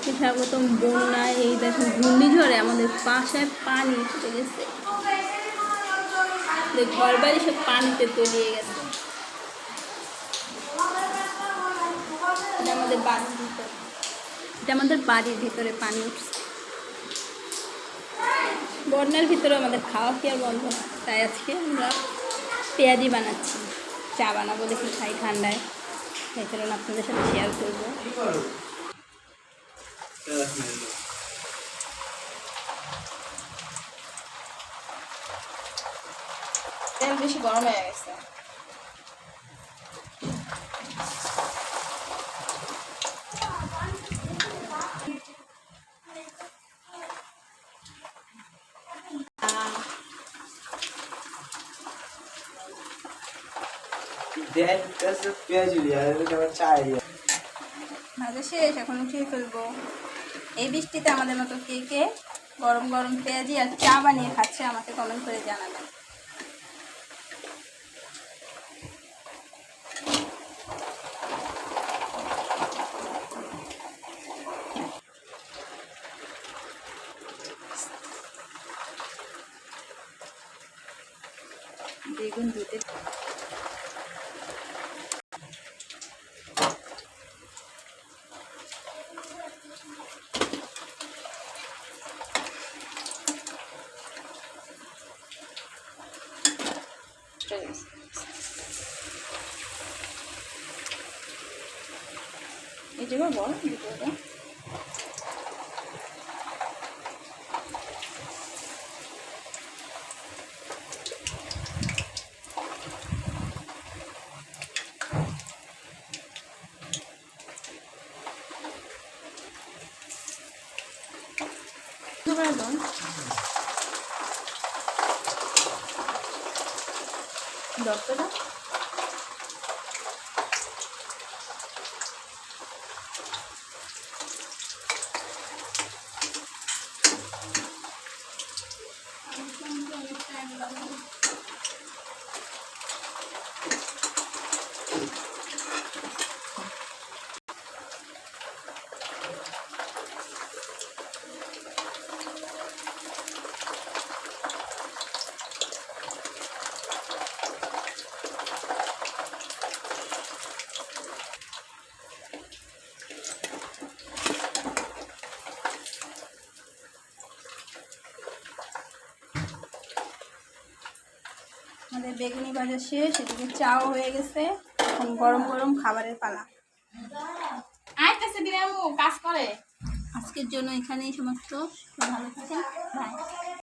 সবাইকে স্বাগতম। বন্যায় এই দেখুন ঘূর্ণিঝড়ে আমাদের বাসায় পানি উঠে গেছে, ঘর বাড়ি সব পানিতে তলিয়ে গেছে। এটা আমাদের বাড়ির ভিতরে পানি উঠছে। বন্যার ভিতরে আমাদের খাওয়া কি আর বন্ধ না, তাই আজকে আমরা পেঁয়াজি বানাচ্ছি। চা বানাবো, দেখি খাই ঠান্ডায়, সেই কারণে আপনাদের সাথে শেয়ার করবো। তেল বেশি গরম হয়ে গেছে। ভাজা শেষ, এখন উঠিয়ে ফেলবো। এই বৃষ্টিতে আমাদের মতো কে কে গরম গরম পেঁয়াজি আর চা বানিয়ে খাচ্ছে আমাকে কমেন্ট করে জানাবেন। বেগুন দিতে এই যে বল ভিতরে দশটা আমাদের বেগুনি ভাজা শেষ, এদিকে চাও হয়ে গেছে। এখন গরম গরম খাবারের পালা। আইতেছে বিরামু কাজ করে। আজকের জন্য এখানেই সমাপ্ত। ভালো থাকেন, বাই।